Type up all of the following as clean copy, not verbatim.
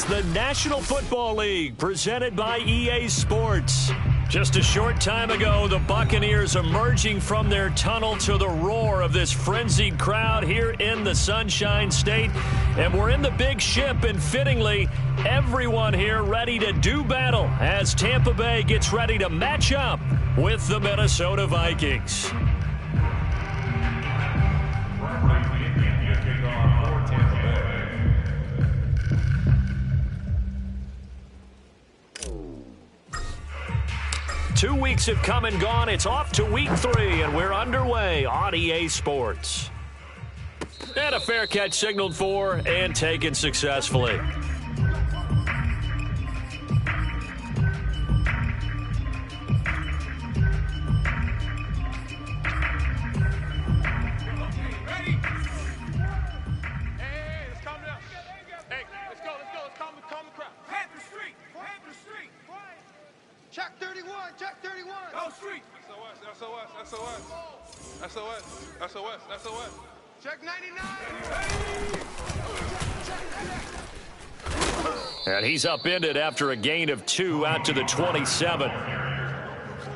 It's the National Football League presented by EA Sports. Just a short time ago, the Buccaneers emerging from their tunnel to the roar of this frenzied crowd here in the Sunshine State. And we're in the big ship, and fittingly, everyone here ready to do battle as Tampa Bay gets ready to match up with the Minnesota Vikings. Two weeks have come and gone. It's off to week 3, and we're underway on EA Sports. And a fair catch signaled for and taken successfully. Check 31, check 31. Go street. SOS. Check 99. And he's upended after a gain of 2 out to the 27.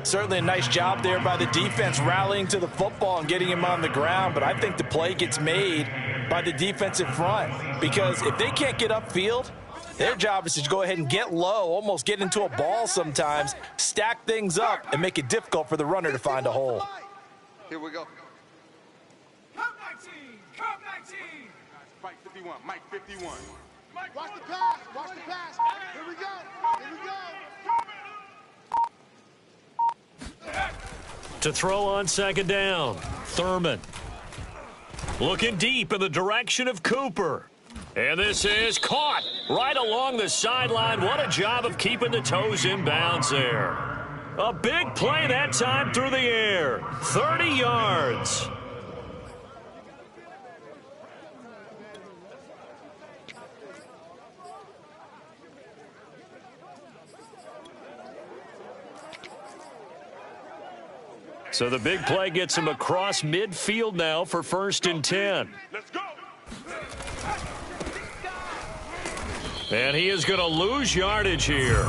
Certainly a nice job there by the defense rallying to the football and getting him on the ground, but I think the play gets made by the defensive front because if they can't get upfield, their job is to go ahead and get low, almost get into a ball sometimes, stack things up, and make it difficult for the runner to find a hole. Here we go. Come 19! Come 19! Mike 51, Mike 51. Watch the pass, watch the pass. Here we go, To throw on second down, Thurman. Looking deep in the direction of Cooper. And this is caught right along the sideline. What a job of keeping the toes in bounds there. A big play that time through the air. 30 yards. So the big play gets him across midfield now for 1st and 10. Let's go! And he is going to lose yardage here.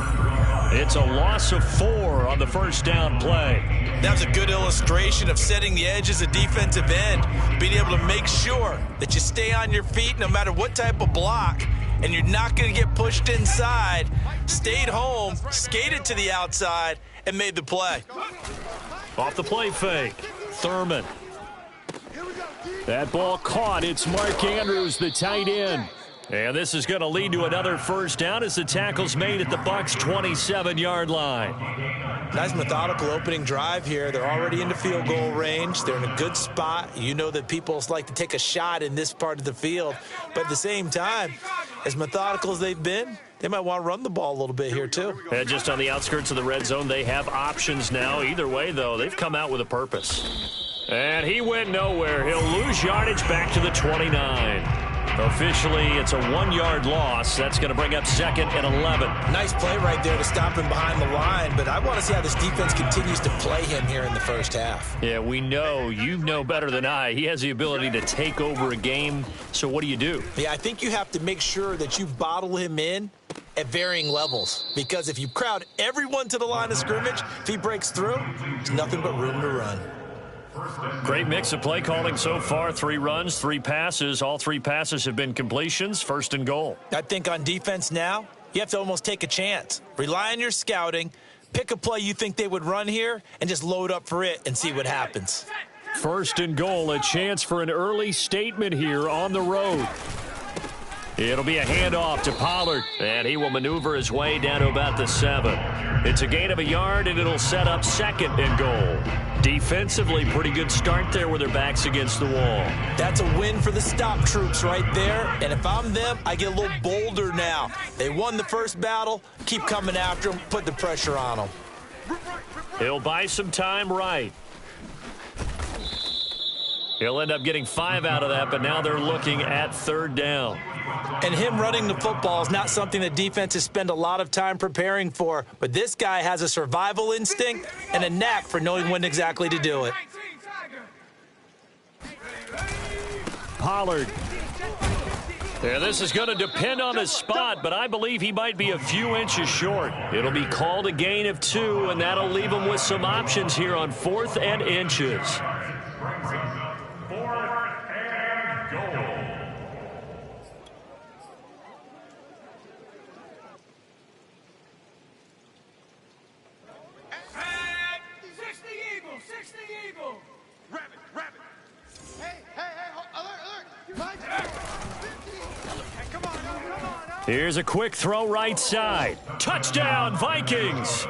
It's a loss of 4 on the first down play. That was a good illustration of setting the edge as a defensive end, being able to make sure that you stay on your feet no matter what type of block, and you're not going to get pushed inside. Stayed home, skated to the outside, and made the play. Off the play fake, Thurman. That ball caught. It's Mark Andrews, the tight end. And this is going to lead to another first down as the tackle's made at the Bucs' 27-yard line. Nice methodical opening drive here. They're already into field goal range. They're in a good spot. You know that people like to take a shot in this part of the field. But at the same time, as methodical as they've been, they might want to run the ball a little bit here too. And just on the outskirts of the red zone, they have options now. Either way, though, they've come out with a purpose. And he went nowhere. He'll lose yardage back to the 29. Officially, it's a 1-yard loss. That's going to bring up 2nd and 11. Nice play right there to stop him behind the line, but I want to see how this defense continues to play him here in the first half. Yeah, we know. You know better than I. He has the ability to take over a game. So what do you do? Yeah, I think you have to make sure that you bottle him in at varying levels, because if you crowd everyone to the line of scrimmage, if he breaks through, there's nothing but room to run. Great mix of play calling so far. 3 runs, 3 passes. All 3 passes have been completions. 1st and goal. I think on defense now, you have to almost take a chance. Rely on your scouting. Pick a play you think they would run here and just load up for it and see what happens. 1st and goal. A chance for an early statement here on the road. It'll be a handoff to Pollard, and he will maneuver his way down to about the 7. It's a gain of 1 yard, and it'll set up 2nd and goal. Defensively, pretty good start there with their backs against the wall. That's a win for the stop troops right there, and if I'm them, I get a little bolder now. They won the first battle, keep coming after them, put the pressure on them. He'll buy some time right. He'll end up getting 5 out of that, but now they're looking at 3rd down. And him running the football is not something that defenses spend a lot of time preparing for, but this guy has a survival instinct and a knack for knowing when exactly to do it. Pollard. Yeah, this is going to depend on his spot, but I believe he might be a few inches short. It'll be called a gain of 2, and that'll leave him with some options here on 4th and inches. 4th and goal. And 60 Eagle, 60 Eagle. Rabbit, rabbit. Hey, alert. Right. Come on. Here's a quick throw right side. Touchdown, Vikings!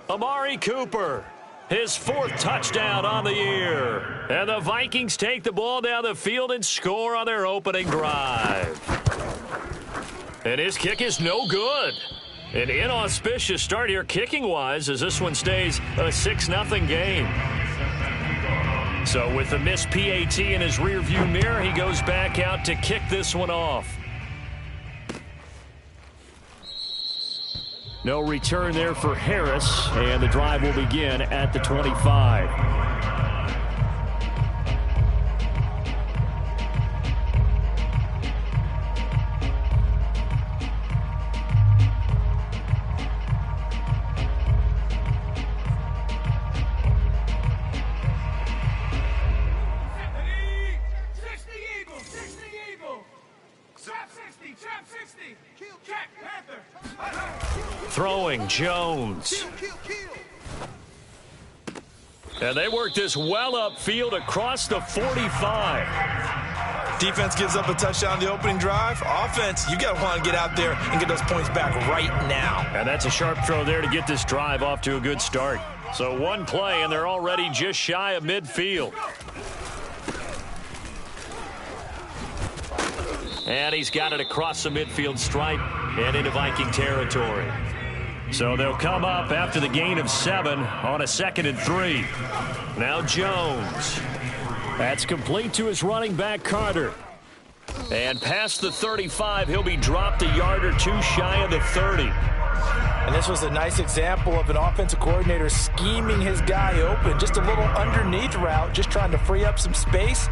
Amari Cooper, his 4th touchdown on the year. And the Vikings take the ball down the field and score on their opening drive. And his kick is no good. An inauspicious start here kicking-wise as this one stays a 6-0 game. So with the missed PAT in his rearview mirror, he goes back out to kick this one off. No return there for Harris, and the drive will begin at the 25. Throwing Jones. And they work this well upfield across the 45. Defense gives up a touchdown on the opening drive. Offense, you got to want to get out there and get those points back right now. And that's a sharp throw there to get this drive off to a good start. So one play, and they're already just shy of midfield. And he's got it across the midfield stripe and into Viking territory. So they'll come up after the gain of 7 on a 2nd and 3. Now Jones. That's complete to his running back, Carter. And past the 35, he'll be dropped a yard or 2 shy of the 30. And this was a nice example of an offensive coordinator scheming his guy open. Just a little underneath route, just trying to free up some space,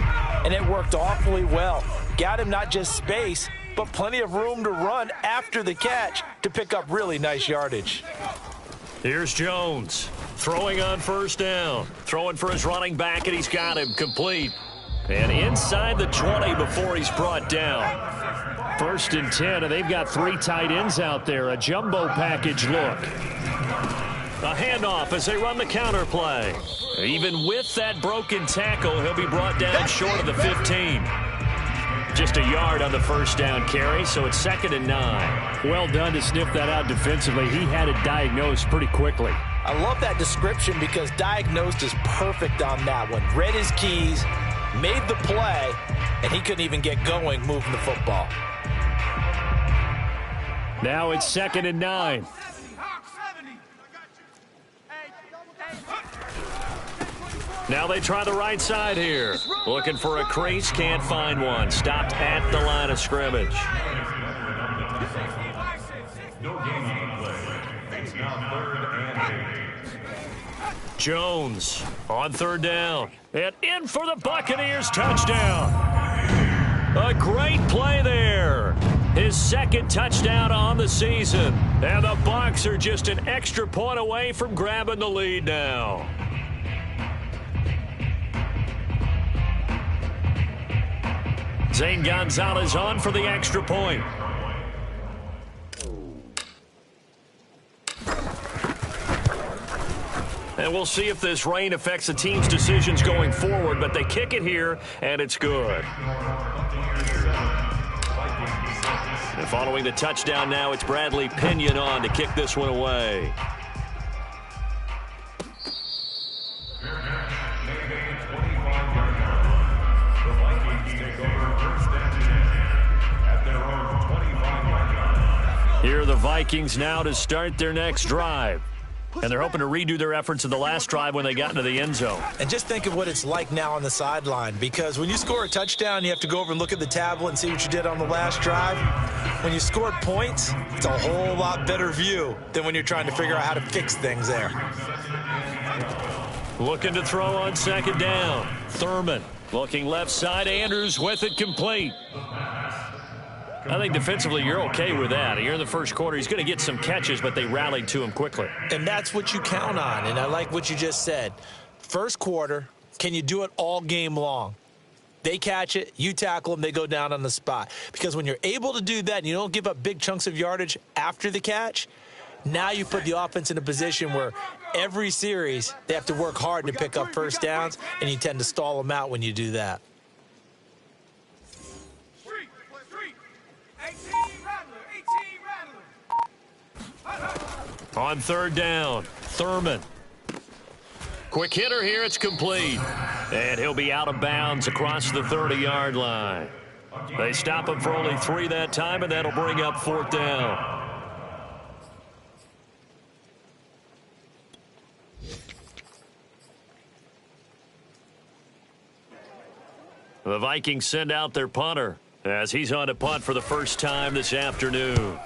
and it worked awfully well. Got him not just space, but plenty of room to run after the catch to pick up really nice yardage. Here's Jones throwing on 1st down. Throwing for his running back, and he's got him complete. And inside the 20 before he's brought down. 1st and 10, and they've got 3 tight ends out there. A jumbo package look. A handoff as they run the counter play. Even with that broken tackle, he'll be brought down short of the 15. Just a yard on the 1st down carry, so it's 2nd and 9. Well done to sniff that out defensively. He had it diagnosed pretty quickly. I love that description because diagnosed is perfect on that one. Read his keys, made the play, and he couldn't even get going moving the football. Now it's 2nd and 9. Now they try the right side here. Looking for a crease, can't find one. Stopped at the line of scrimmage. No gain on the play. It's now 3rd and 8. Jones on 3rd down. And in for the Buccaneers touchdown. A great play there. His 2nd touchdown on the season. And the Bucs are just an extra point away from grabbing the lead now. Zane Gonzalez on for the extra point. And we'll see if this rain affects the team's decisions going forward, but they kick it here, and it's good. And following the touchdown now, it's Bradley Pinion on to kick this one away. Here are the Vikings now to start their next drive. And they're hoping to redo their efforts in the last drive when they got into the end zone. And just think of what it's like now on the sideline, because when you score a touchdown, you have to go over and look at the tablet and see what you did on the last drive. When you scored points, it's a whole lot better view than when you're trying to figure out how to fix things there. Looking to throw on 2nd down. Thurman looking left side. Andrews with it complete. I think defensively you're okay with that. You're in the first quarter. He's going to get some catches, but they rallied to him quickly. And that's what you count on, and I like what you just said. First quarter, can you do it all game long? They catch it, you tackle them, they go down on the spot. Because when you're able to do that and you don't give up big chunks of yardage after the catch, now you put the offense in a position where every series they have to work hard to pick up first downs, and you tend to stall them out when you do that. On third down, Thurman. Quick hitter here, it's complete. And he'll be out of bounds across the 30-yard line. They stop him for only 3 that time, and that'll bring up fourth down. The Vikings send out their punter as he's on to punt for the first time this afternoon.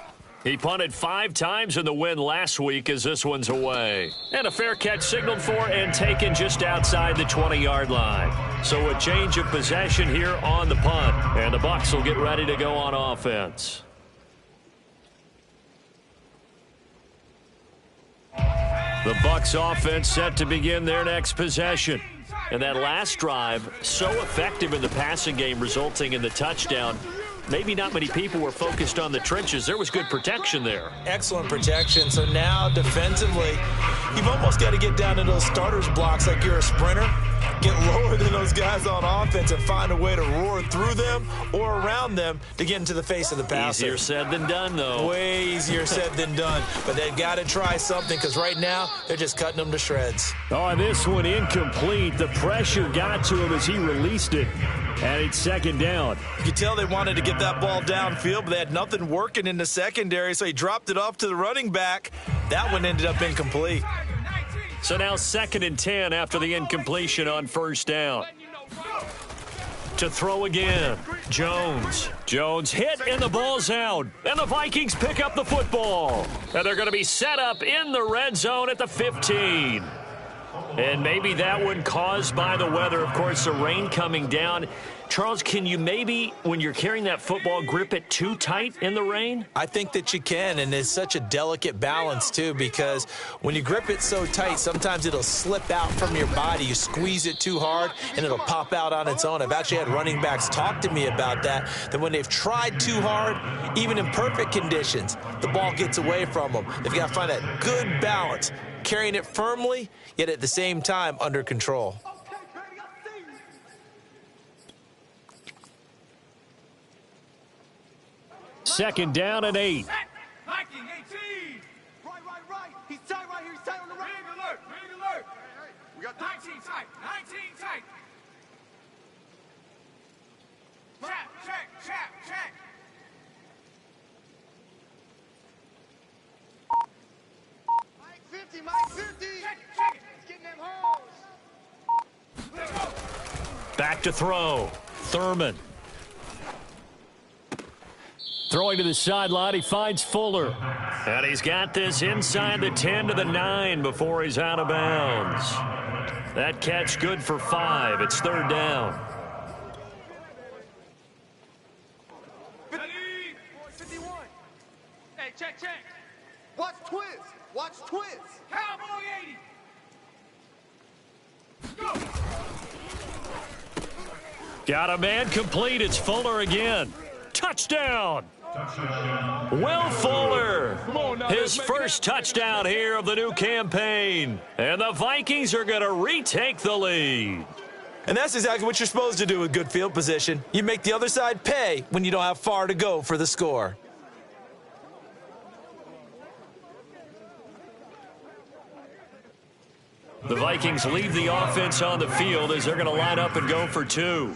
He punted 5 times in the win last week as this one's away. And a fair catch signaled for and taken just outside the 20-yard line. So a change of possession here on the punt. And the Bucs will get ready to go on offense. The Bucs offense set to begin their next possession. And that last drive, so effective in the passing game, resulting in the touchdown. Maybe not many people were focused on the trenches. There was good protection there. Excellent protection. So now defensively, you've almost got to get down to those starters blocks like you're a sprinter. Get lower than those guys on offense and find a way to roar through them or around them to get into the face of the passer. Easier said than done, though. Way easier said than done. But they've got to try something because right now they're just cutting them to shreds. Oh, this one incomplete. The pressure got to him as he released it. And it's second down. You could tell they wanted to get that ball downfield, but they had nothing working in the secondary, so he dropped it off to the running back. That one ended up incomplete. So now 2nd and 10 after the incompletion on first down. To throw again, Jones. Jones hit and the ball's out. And the Vikings pick up the football. And they're going to be set up in the red zone at the 15. And maybe that one caused by the weather. Of course, the rain coming down. Charles, can you maybe, when you're carrying that football, grip it too tight in the rain? I think that you can, and it's such a delicate balance, too, because when you grip it so tight, sometimes it'll slip out from your body. You squeeze it too hard, and it'll pop out on its own. I've actually had running backs talk to me about that when they've tried too hard, even in perfect conditions, the ball gets away from them. They've got to find that good balance, carrying it firmly, yet at the same time under control. Second down and 8. Viking 18. Right. He's tight right here. He's tight on the right. Ring alert. We got 19 tight. 19 tight. Check. Mike 50. Check it. He's getting them holes. Let's go. Back to throw. Thurman. Throwing to the sideline, he finds Fuller. And he's got this inside the 10 to the 9 before he's out of bounds. That catch good for 5. It's third down. 51. Hey, check. Watch twist. Cowboy 80. Go. Got a man complete. It's Fuller again. Touchdown. Will Fuller, his first touchdown here of the new campaign. And the Vikings are going to retake the lead. And that's exactly what you're supposed to do with good field position. You make the other side pay when you don't have far to go for the score. The Vikings leave the offense on the field as they're going to line up and go for 2.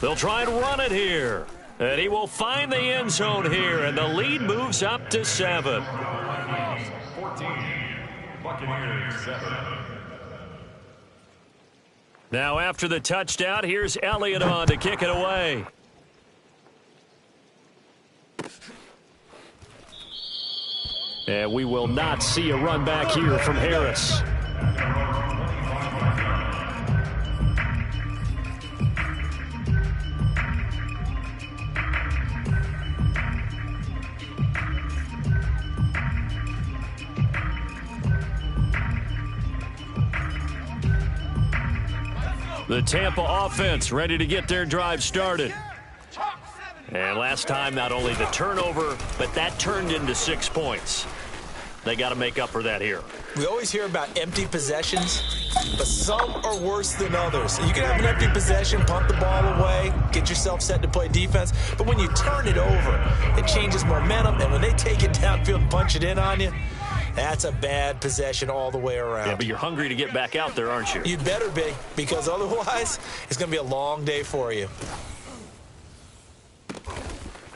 They'll try and run it here. And he will find the end zone here, and the lead moves up to 7. 14, Buccaneers 7. Now after the touchdown, here's Elliott on to kick it away. And we will not see a run back here from Harris. The Tampa offense ready to get their drive started. And last time, not only the turnover, but that turned into 6 points. They got to make up for that here. We always hear about empty possessions, but some are worse than others. You can have an empty possession, punt the ball away, get yourself set to play defense, but when you turn it over, it changes momentum, and when they take it downfield and punch it in on you, that's a bad possession all the way around. Yeah, but you're hungry to get back out there, aren't you? You'd better be, because otherwise, it's going to be a long day for you.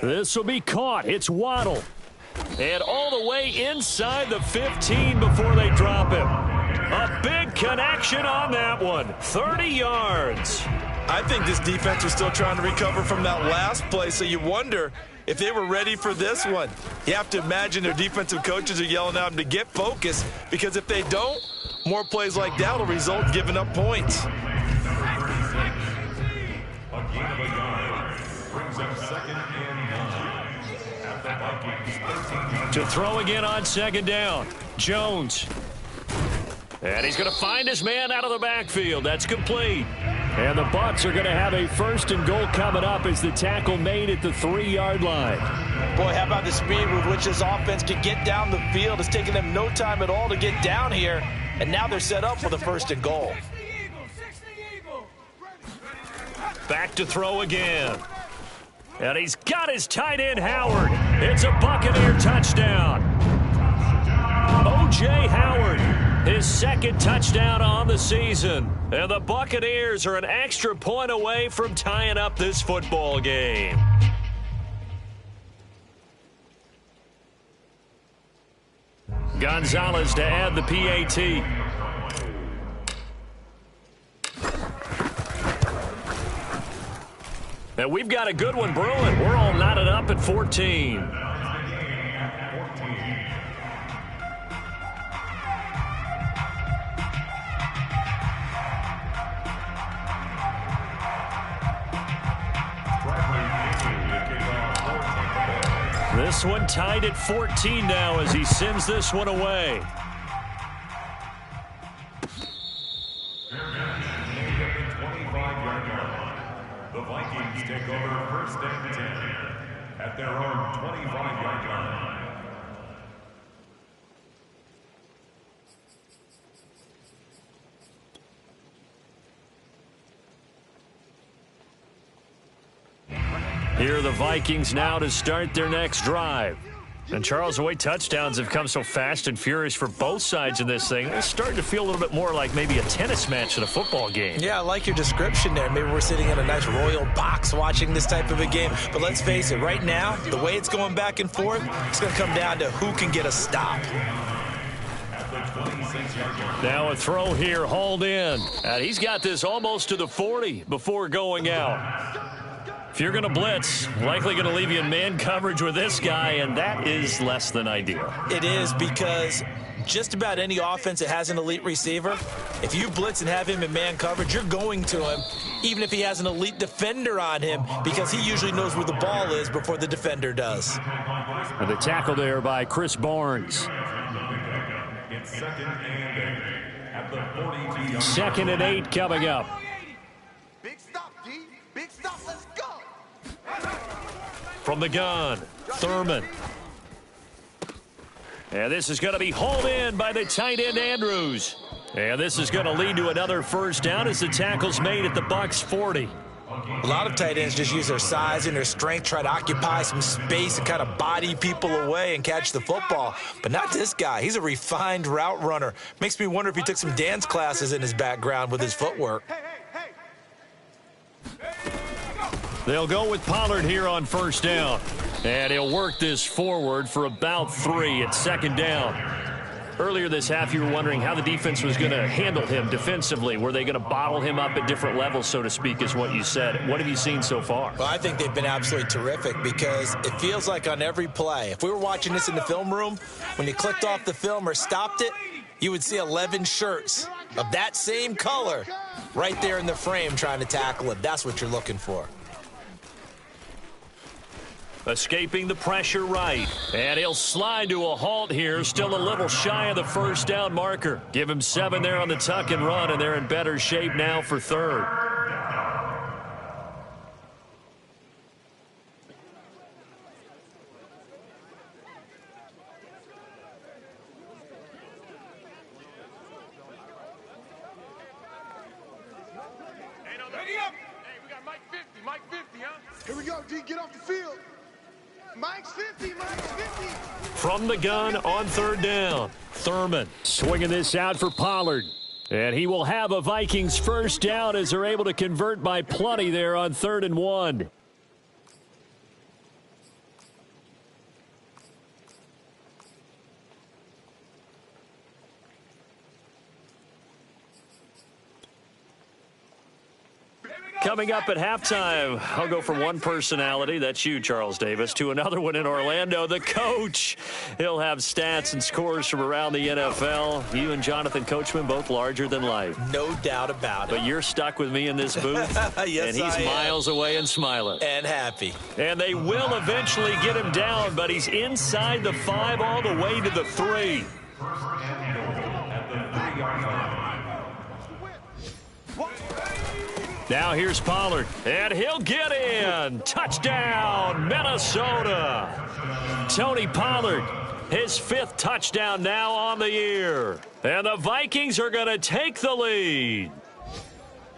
This will be caught. It's Waddle. And all the way inside the 15 before they drop him. A big connection on that one. 30 yards. I think this defense was still trying to recover from that last play, so you wonder if they were ready for this one. You have to imagine their defensive coaches are yelling at them to get focused, because if they don't, more plays like that will result in giving up points. A gain of a yard brings up 2nd and 9. At the Vikings 13. To throw again on 2nd down. Jones. And he's going to find his man out of the backfield. That's complete. And the Bucs are going to have a 1st and goal coming up as the tackle made at the 3-yard line. Boy, how about the speed with which this offense can get down the field? It's taken them no time at all to get down here, and now they're set up for the 1st and goal. Back to throw again. And he's got his tight end, Howard. It's a Buccaneer touchdown. O.J. Howard, his 2nd touchdown on the season. And the Buccaneers are an extra point away from tying up this football game. Gonzalez to add the PAT. And we've got a good one brewing. We're all knotted up at 14. This one tied at 14 now as he sends this one away. The Vikings take over 1st and 10 at their own 25-yard line. Here are the Vikings now to start their next drive. And Charles, the way touchdowns have come so fast and furious for both sides in this thing, it's starting to feel a little bit more like maybe a tennis match than a football game. Yeah, I like your description there. Maybe we're sitting in a nice royal box watching this type of a game. But let's face it, right now, the way it's going back and forth, it's going to come down to who can get a stop. Now a throw here, hauled in. And he's got this almost to the 40 before going out. If you're going to blitz, likely going to leave you in man coverage with this guy, and that is less than ideal. It is, because just about any offense that has an elite receiver, if you blitz and have him in man coverage, you're going to him, even if he has an elite defender on him, because he usually knows where the ball is before the defender does. And the tackle there by Chris Barnes. It's 2nd and 8 at the 42-yard line. 2nd and 8 coming up. Big stop, D. Big stop. Let's go. From the gun, Thurman. And this is going to be hauled in by the tight end, Andrews. And this is going to lead to another 1st down as the tackle's made at the Bucs 40. A lot of tight ends just use their size and their strength, try to occupy some space and kind of body people away and catch the football. But not this guy. He's a refined route runner. Makes me wonder if he took some dance classes in his background with his footwork. They'll go with Pollard here on 1st down. And he'll work this forward for about 3 at 2nd down. Earlier this half, you were wondering how the defense was going to handle him defensively. Were they going to bottle him up at different levels, so to speak, is what you said. What have you seen so far? Well, I think they've been absolutely terrific, because it feels like on every play, if we were watching this in the film room, when you clicked off the film or stopped it, you would see 11 shirts of that same color right there in the frame trying to tackle it. That's what you're looking for. Escaping the pressure right. And he'll slide to a halt here. Still a little shy of the first down marker. Give him 7 there on the tuck and run, and they're in better shape now for third. Here we go, D. Get off the field. Mike's 50. Mike's 50. From the gun on third down. Thurman swinging this out for Pollard. And he will have a Vikings first down as they're able to convert by plenty there on 3rd and 1. Coming up at halftime, I'll go from one personality, that's you, Charles Davis, to another one in Orlando, the coach. He'll have stats and scores from around the NFL. You and Jonathan Coachman, both larger than life. No doubt about it. But you're stuck with me in this booth, yes, and he's miles away and smiling. And happy. And they will eventually get him down, but he's inside the 5 all the way to the 3. Now here's Pollard, and he'll get in. Touchdown, Minnesota. Tony Pollard, his 5th touchdown now on the year. And the Vikings are going to take the lead.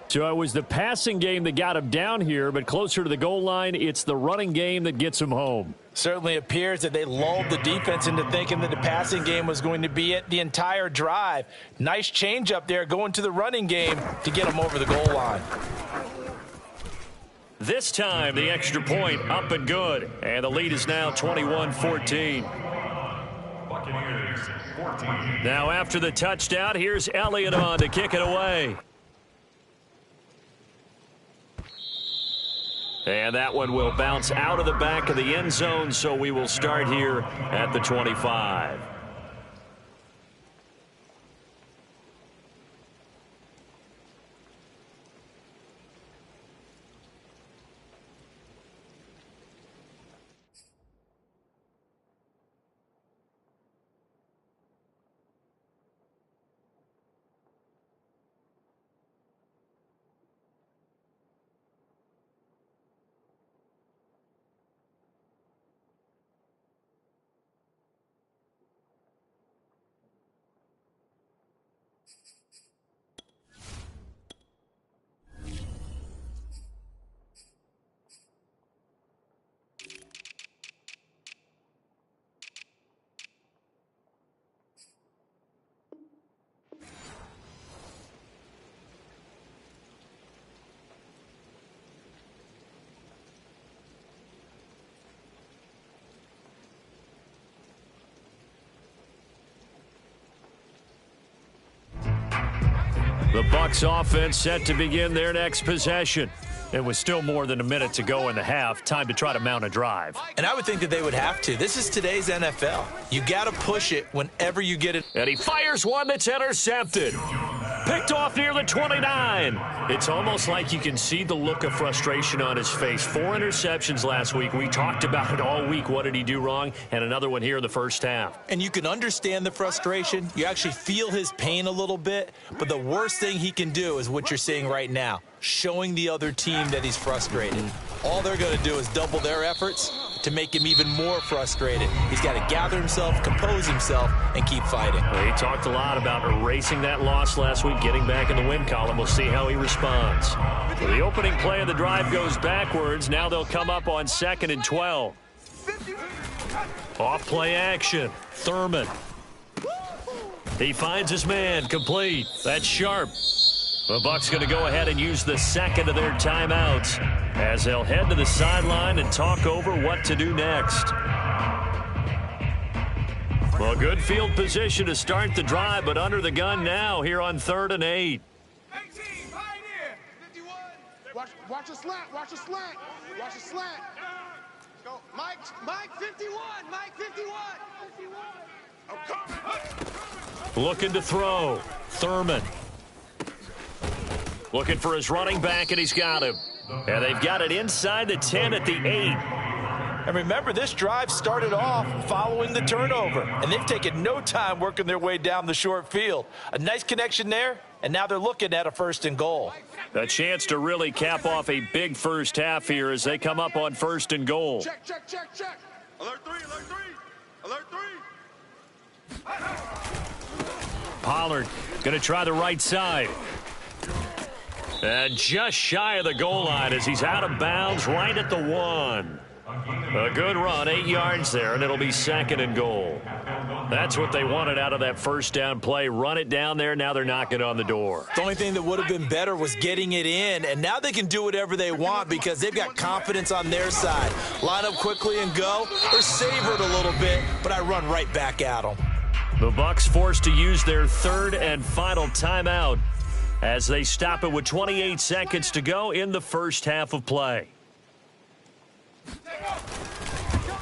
So it was the passing game that got him down here, but closer to the goal line, it's the running game that gets him home. Certainly appears that they lulled the defense into thinking that the passing game was going to be it the entire drive. Nice change up there going to the running game to get them over the goal line. This time, the extra point up and good. And the lead is now 21-14. Buccaneers 14. Now after the touchdown, here's Elliott on to kick it away. And that one will bounce out of the back of the end zone, so we will start here at the 25. The Bucs offense set to begin their next possession. It was still more than a minute to go in the half. Time to try to mount a drive. And I would think that they would have to. This is today's NFL. You got to push it whenever you get it. And he fires one that's intercepted. Picked off near the 29. It's almost like you can see the look of frustration on his face. 4 interceptions last week. We talked about it all week. What did he do wrong? And another one here in the first half. And you can understand the frustration. You actually feel his pain a little bit. But the worst thing he can do is what you're seeing right now, showing the other team that he's frustrated. All they're going to do is double their efforts to make him even more frustrated. He's got to gather himself, compose himself, and keep fighting. Well, he talked a lot about erasing that loss last week, getting back in the win column. We'll see how he responds. Well, the opening play of the drive goes backwards. Now they'll come up on 2nd and 12. Off play action. Thurman. He finds his man. Complete. That's sharp. The Bucs going to go ahead and use the second of their timeouts as they'll head to the sideline and talk over what to do next. Well, good field position to start the drive, but under the gun now here on 3rd and 8. Watch a slant. Watch a slant. Watch a slant. Go. Mike 51. Mike 51. I'm coming. Looking to throw. Thurman. Looking for his running back, and he's got him. And they've got it inside the 10 at the 8. And remember, this drive started off following the turnover, and they've taken no time working their way down the short field. A nice connection there, and now they're looking at a 1st and goal. A chance to really cap off a big first half here as they come up on 1st and goal. Check, check, check, check. Alert 3, alert 3. Alert 3. Pollard going to try the right side. And just shy of the goal line as he's out of bounds right at the 1. A good run, 8 yards there, and it'll be 2nd and goal. That's what they wanted out of that first down play. Run it down there. Now they're knocking on the door. The only thing that would have been better was getting it in, and now they can do whatever they want because they've got confidence on their side. Line up quickly and go, or savor it a little bit, but I run right back at them. The Bucs forced to use their 3rd and final timeout as they stop it with 28 seconds to go in the first half of play.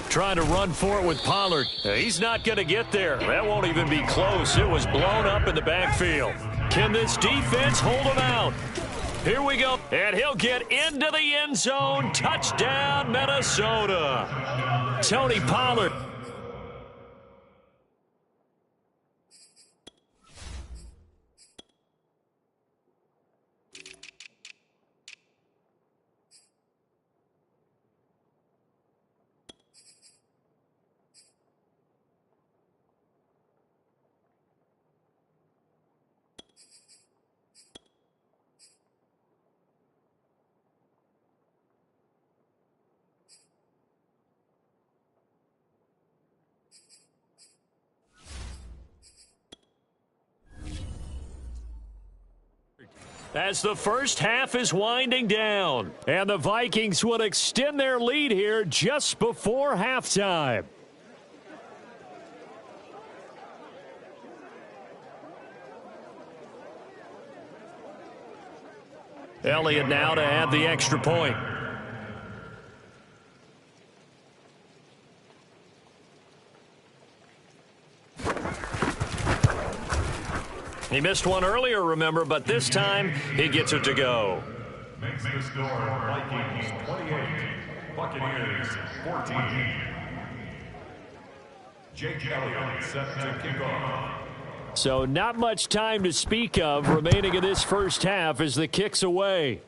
Trying to run for it with Pollard. He's not going to get there. That won't even be close. It was blown up in the backfield. Can this defense hold him out? Here we go. And he'll get into the end zone. Touchdown, Minnesota. Tony Pollard. As the first half is winding down, and the Vikings will extend their lead here just before halftime. Elliott now to add the extra point. He missed one earlier, remember, but this time he gets it to go. Makes the score Vikings 28, Buccaneers 14. Jake Elliott set to kick off. So not much time to speak of remaining in this first half as the kick's away.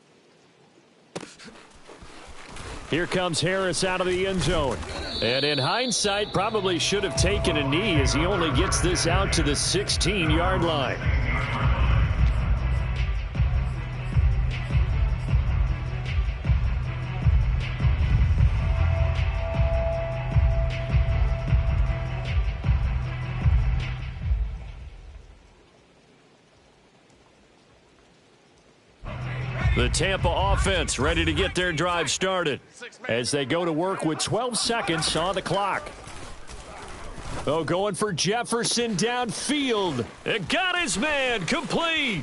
Here comes Harris out of the end zone. And in hindsight, probably should have taken a knee as he only gets this out to the 16-yard line. The Tampa offense ready to get their drive started as they go to work with 12 seconds on the clock. Oh, going for Jefferson downfield. It got his man complete.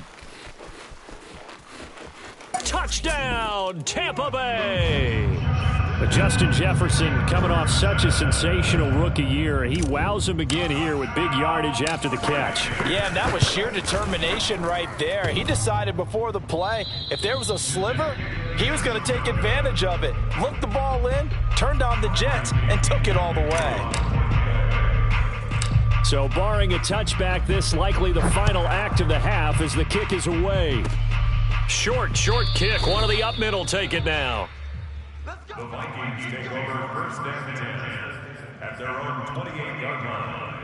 Touchdown, Tampa Bay. But Justin Jefferson coming off such a sensational rookie year. He wows him again here with big yardage after the catch. Yeah, and that was sheer determination right there. He decided before the play, if there was a sliver, he was going to take advantage of it. Looked the ball in, turned on the jets, and took it all the way. So barring a touchback, this likely the final act of the half as the kick is away. Short kick. One of the up middle take it now. The Vikings take over 1st and 10 at their own 28-yard line.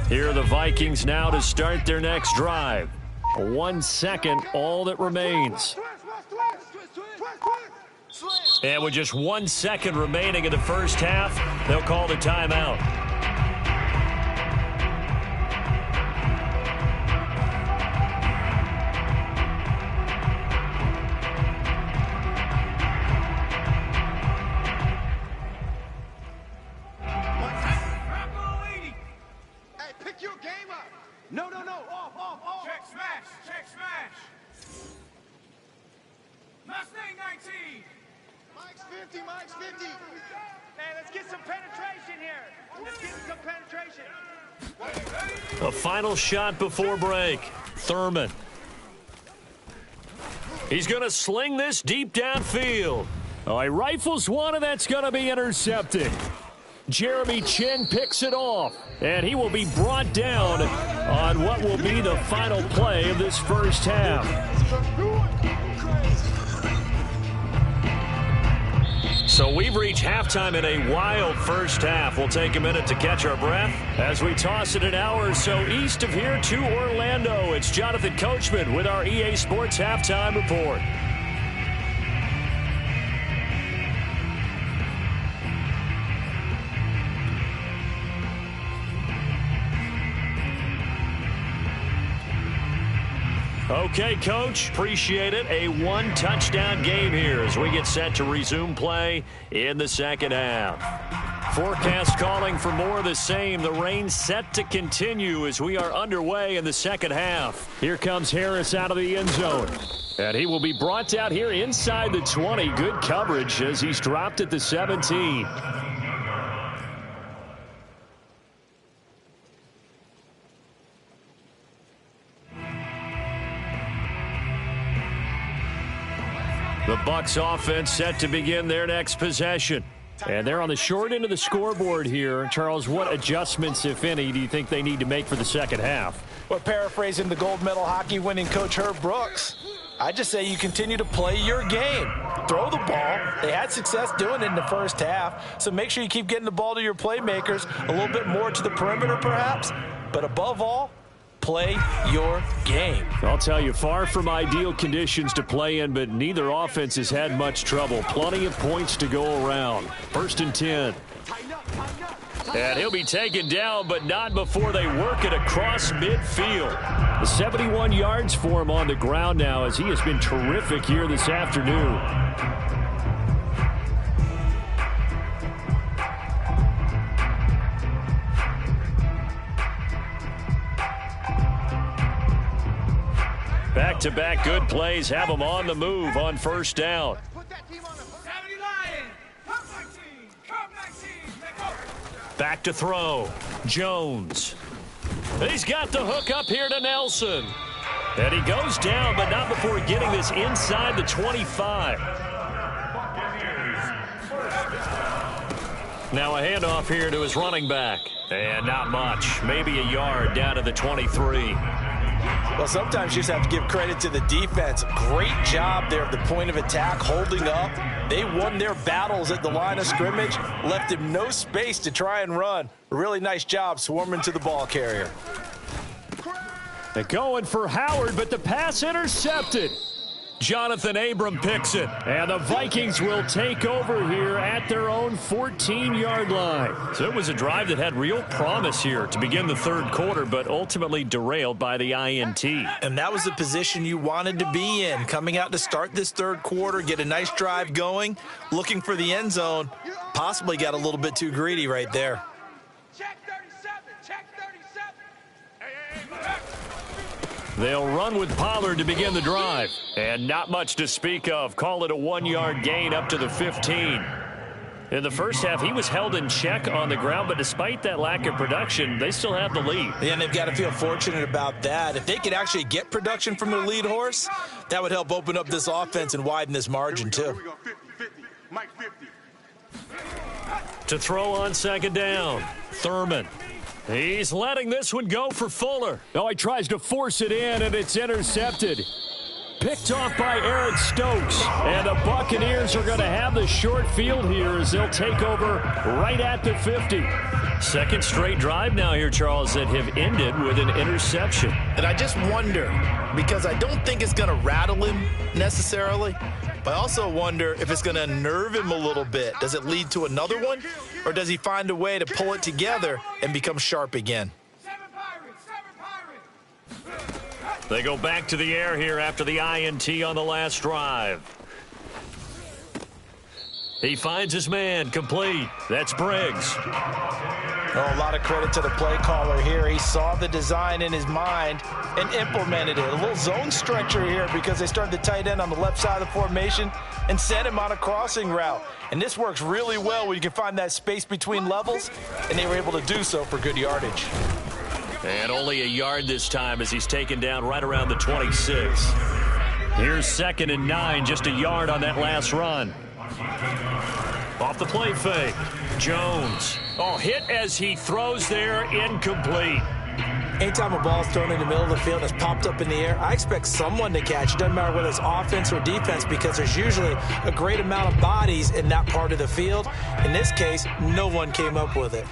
Here are the Vikings now to start their next drive. 1 second, all that remains. And with just 1 second remaining in the first half, they'll call the timeout. Pick your Off. Check smash. Mustang 19. Mike's 50, Mike's 50. Man, let's get some penetration here. Let's get some penetration. A final shot before break. Thurman. He's going to sling this deep downfield. Oh, he rifles one, and that's going to be intercepted. Jeremy Chin picks it off, and he will be brought down on what will be the final play of this first half. So we've reached halftime in a wild first half. We'll take a minute to catch our breath as we toss it an hour or so east of here to Orlando. It's Jonathan Coachman with our EA Sports Halftime Report. Okay, Coach, appreciate it. A one-touchdown game here as we get set to resume play in the second half. Forecast calling for more of the same. The rain set to continue as we are underway in the second half. Here comes Harris out of the end zone. And he will be brought down here inside the 20. Good coverage as he's dropped at the 17. The Bucs offense set to begin their next possession. And they're on the short end of the scoreboard here. Charles, what adjustments, if any, do you think they need to make for the second half? Well, paraphrasing the gold medal hockey winning coach Herb Brooks, I just say you continue to play your game. Throw the ball. They had success doing it in the first half, so make sure you keep getting the ball to your playmakers, a little bit more to the perimeter perhaps, but above all, play your game. I'll tell you, far from ideal conditions to play in, but neither offense has had much trouble. Plenty of points to go around. 1st and 10. And he'll be taken down, but not before they work it across midfield. 71 yards for him on the ground now as he has been terrific here this afternoon. Back-to-back good plays have him on the move on first down. Back to throw. Jones. He's got the hook up here to Nelson. And he goes down, but not before getting this inside the 25. Now a handoff here to his running back. And not much. Maybe a yard down to the 23. Well, sometimes you just have to give credit to the defense. Great job there at the point of attack, holding up. They won their battles at the line of scrimmage, left him no space to try and run. A really nice job swarming to the ball carrier. They're going for Howard, but the pass intercepted. Jonathan Abram picks it, and the Vikings will take over here at their own 14-yard line. So it was a drive that had real promise here to begin the third quarter, but ultimately derailed by the INT. And that was the position you wanted to be in, coming out to start this third quarter, get a nice drive going, looking for the end zone. Possibly got a little bit too greedy right there. Check 37. Check 37. They'll run with Pollard to begin the drive. And not much to speak of. Call it a 1-yard gain up to the 15. In the first half, he was held in check on the ground, but despite that lack of production, they still have the lead. And they've got to feel fortunate about that. If they could actually get production from their lead horse, that would help open up this offense and widen this margin, too. Here we go. 50. Mike 50. To throw on second down, Thurman. He's letting this one go for Fuller. Oh, he tries to force it in, and it's intercepted. Picked off by Eric Stokes. And the Buccaneers are going to have the short field here as they'll take over right at the 50. Second straight drive now here, Charles, that have ended with an interception. And I just wonder, because I don't think it's going to rattle him necessarily, but I also wonder if it's going to unnerve him a little bit. Does it lead to another one, or does he find a way to pull it together and become sharp again? They go back to the air here after the INT on the last drive. He finds his man complete. That's Briggs. Oh, a lot of credit to the play caller here. He saw the design in his mind and implemented it. A little zone stretcher here because they started the tight end on the left side of the formation and sent him on a crossing route. And this works really well when you can find that space between levels, and they were able to do so for good yardage. And only a yard this time as he's taken down right around the 26. Here's 2nd and 9, just a yard on that last run. Off the play fake. Jones. Oh, hit as he throws there, incomplete. Anytime a ball is thrown in the middle of the field and it's popped up in the air, I expect someone to catch. It doesn't matter whether it's offense or defense because there's usually a great amount of bodies in that part of the field. In this case, no one came up with it.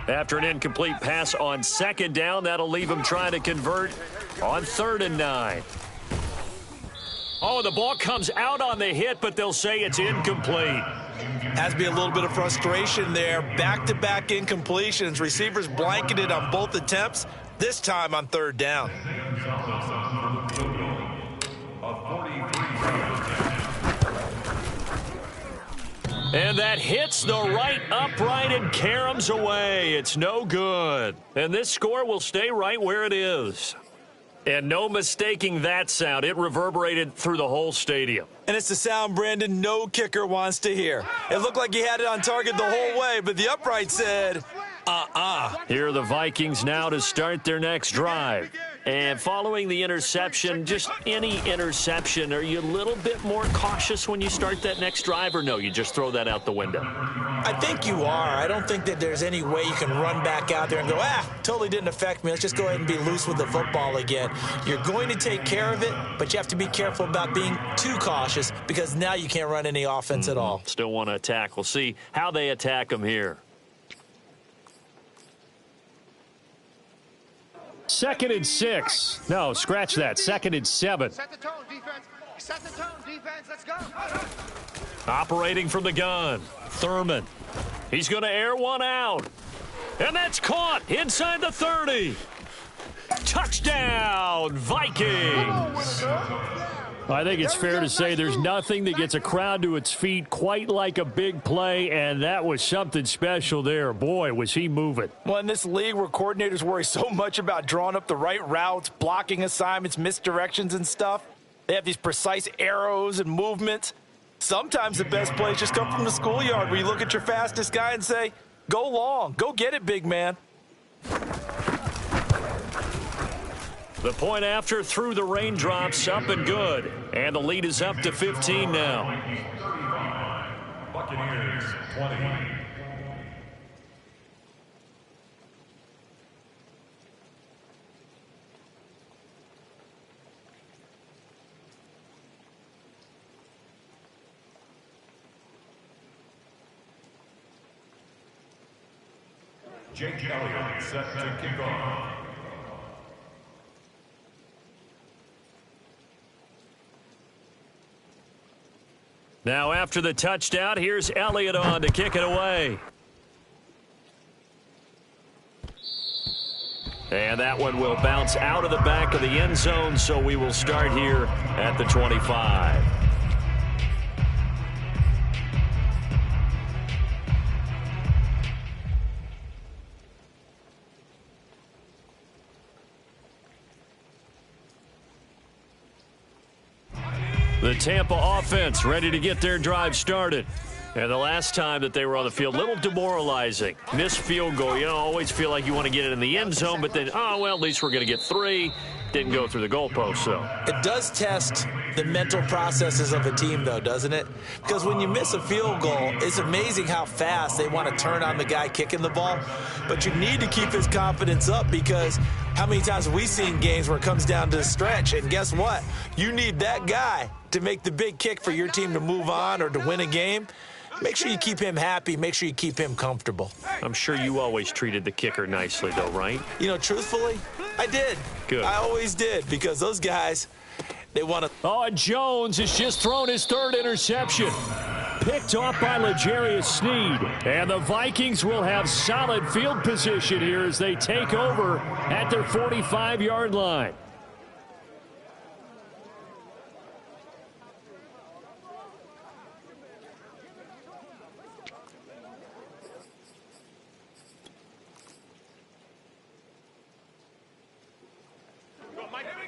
After an incomplete pass on 2nd down, that'll leave him trying to convert on 3rd and 9. Oh, the ball comes out on the hit, but they'll say it's incomplete. Has to be a little bit of frustration there. Back-to-back incompletions. Receivers blanketed on both attempts, this time on 3rd down. And that hits the right upright and caroms away. It's no good. And this score will stay right where it is. And no mistaking that sound. It reverberated through the whole stadium. And it's the sound, Brandon, no kicker wants to hear. It looked like he had it on target the whole way, but the upright said, Here are the Vikings now to start their next drive. And following the interception, just any interception, are you a little bit more cautious when you start that next drive, or no, you just throw that out the window? I think you are. I don't think that there's any way you can run back out there and go, totally didn't affect me. Let's just go ahead and be loose with the football again. You're going to take care of it, but you have to be careful about being too cautious because now you can't run any offense at all. Still want to attack. We'll see how they attack them here. 2nd and 6. No, scratch that. 2nd and 7. Set the tone, defense. Set the tone, defense. Let's go. Operating from the gun. Thurman. He's going to air one out. And that's caught inside the 30. Touchdown, Vikings. I think it's fair to say there's nothing that gets a crowd to its feet quite like a big play, and that was something special there. Boy, was he moving. Well, in this league where coordinators worry so much about drawing up the right routes, blocking assignments, misdirections and stuff, they have these precise arrows and movements. Sometimes the best plays just come from the schoolyard where you look at your fastest guy and say, go long, go get it, big man. The point after through the raindrops, up and good. And the lead is up to 15 now. Buccaneers 20. Jake Elliott set to kick off. Now after the touchdown, here's Elliott on to kick it away. And that one will bounce out of the back of the end zone, so we will start here at the 25. The Tampa offense ready to get their drive started. And the last time that they were on the field, a little demoralizing. Missed field goal. You know, always feel like you want to get it in the end zone, but then, oh, well, at least we're going to get 3. Didn't go through the goalpost, so. It does test the mental processes of a team, though, doesn't it? Because when you miss a field goal, it's amazing how fast they want to turn on the guy kicking the ball. But you need to keep his confidence up because how many times have we seen games where it comes down to the stretch? And guess what? You need that guy to make the big kick for your team to move on or to win a game. Make sure you keep him happy. Make sure you keep him comfortable. I'm sure you always treated the kicker nicely, though, right? You know, truthfully, I did. Good. I always did because those guys, they want to. Oh, and Jones has just thrown his 3rd interception. Picked off by L'Jarius Sneed. And the Vikings will have solid field position here as they take over at their 45-yard line.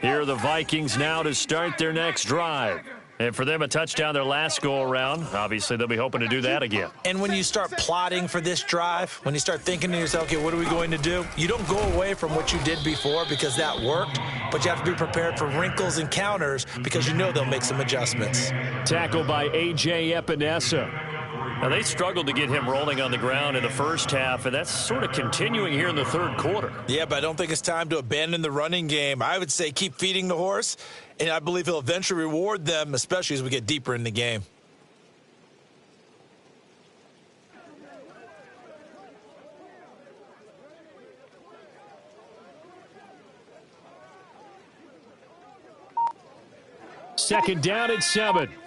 Here are the Vikings now to start their next drive. And for them, a touchdown their last go-around. Obviously, they'll be hoping to do that again. And when you start plotting for this drive, when you start thinking to yourself, okay, what are we going to do? You don't go away from what you did before because that worked, but you have to be prepared for wrinkles and counters because you know they'll make some adjustments. Tackled by A.J. Epinesa. Now, they struggled to get him rolling on the ground in the first half, and that's sort of continuing here in the third quarter. Yeah, but I don't think it's time to abandon the running game. I would say keep feeding the horse, and I believe he'll eventually reward them, especially as we get deeper in the game. Second down at 7. 60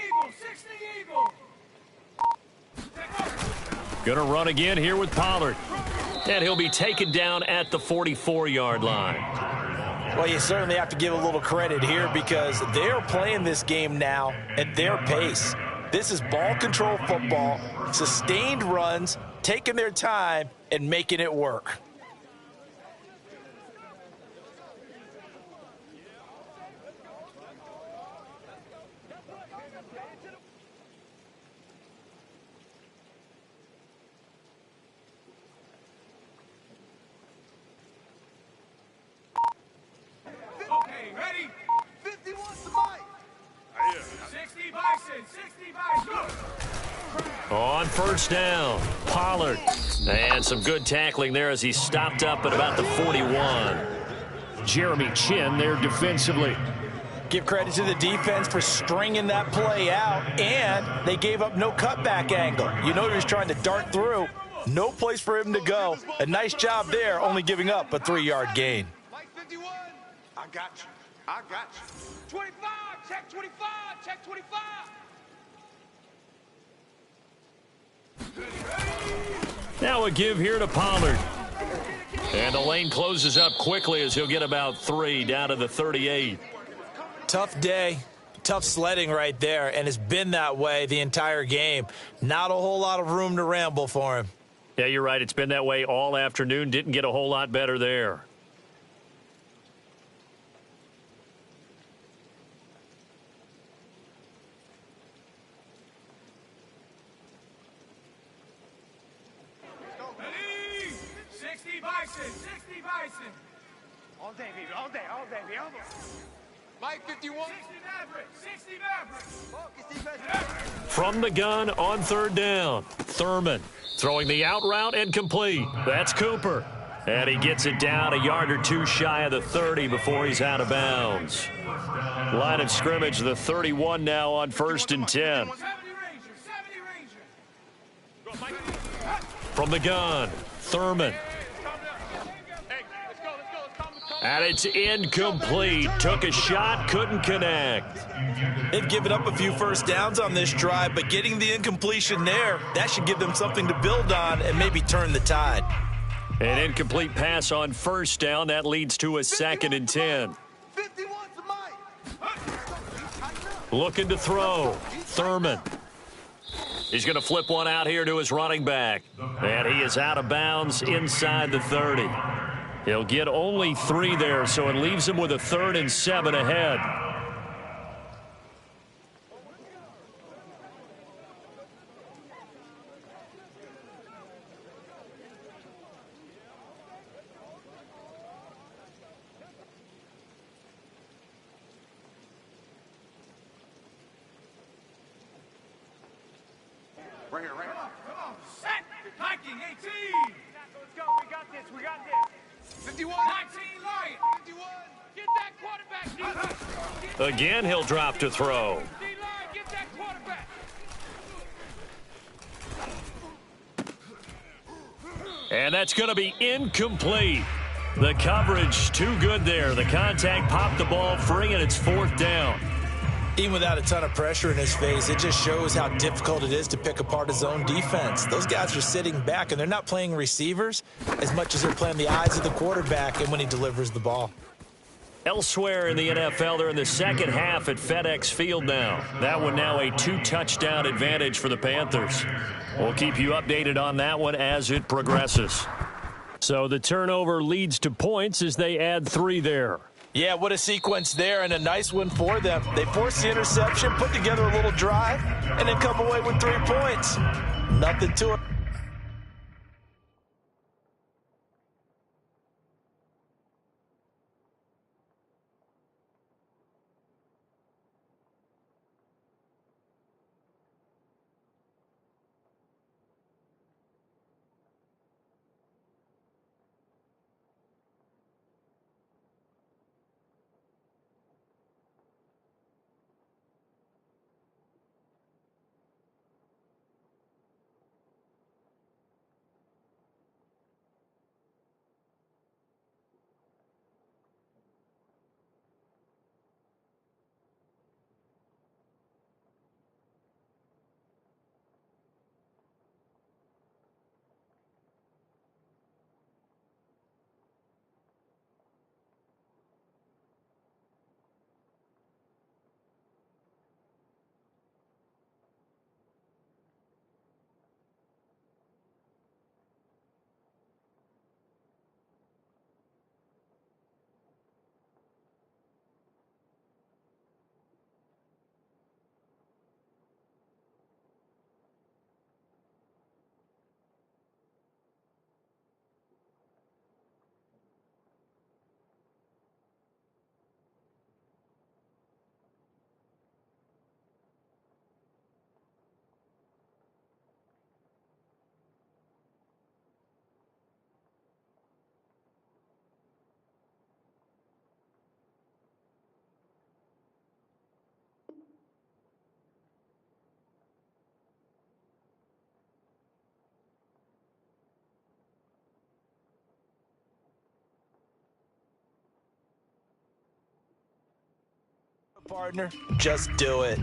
Eagles, 60 Eagles. Gonna run again here with Pollard. And he'll be taken down at the 44-yard line. Well, you certainly have to give a little credit here because they're playing this game now at their pace. This is ball control football, sustained runs, taking their time, and making it work. Okay, ready? 51 to Mike. 60 Bison, 60 Bison. On first down, Pollard. And some good tackling there as he stopped up at about the 41. Jeremy Chin there defensively. Give credit to the defense for stringing that play out, and they gave up no cutback angle. You know he was trying to dart through. No place for him to go. A nice job there, only giving up a 3-yard gain. Mike 51. I got you. I got you. 25, check 25, check 25. Now a give here to Pollard. And the lane closes up quickly as he'll get about 3 down to the 38. Tough day, tough sledding right there, and it's been that way the entire game. Not a whole lot of room to ramble for him. Yeah, you're right. It's been that way all afternoon. Didn't get a whole lot better there. Ready? 60 Bison, 60 Bison. All day, baby. All day, baby. All day. Mike 51. 60 Maverick, 60 Maverick. Focus, defense. From the gun on third down, Thurman throwing the out route and complete. That's Cooper. And he gets it down a yard or two shy of the 30 before he's out of bounds. Line of scrimmage, the 31 now on first and 10. 70 Ranger, 70 Ranger. From the gun, Thurman. And it's incomplete. Took a shot, couldn't connect. They've given up a few first downs on this drive, but getting the incompletion there, that should give them something to build on and maybe turn the tide. An incomplete pass on first down. That leads to a second and 10. 51 to Mike. Looking to throw. Thurman. He's going to flip one out here to his running back. And he is out of bounds inside the 30. He'll get only 3 there, so it leaves him with a 3rd and 7 ahead. Right here, right here. Come on, set. Viking, 18. Let's go. We got this. We got this. 51. 19 Lion. 51. Get that quarterback, D. Again, he'll drop to throw. D-line, get that quarterback. And that's going to be incomplete. The coverage too good there. The contact popped the ball free, and it's 4th down. Even without a ton of pressure in his face, it just shows how difficult it is to pick apart his own defense. Those guys are sitting back, and they're not playing receivers as much as they're playing the eyes of the quarterback and when he delivers the ball. Elsewhere in the NFL, they're in the second half at FedEx Field now. That one now a 2-touchdown advantage for the Panthers. We'll keep you updated on that one as it progresses. So the turnover leads to points as they add 3 there. Yeah, what a sequence there, and a nice one for them. They forced the interception, put together a little drive, and then come away with 3 points. Nothing to it. Partner, just do it.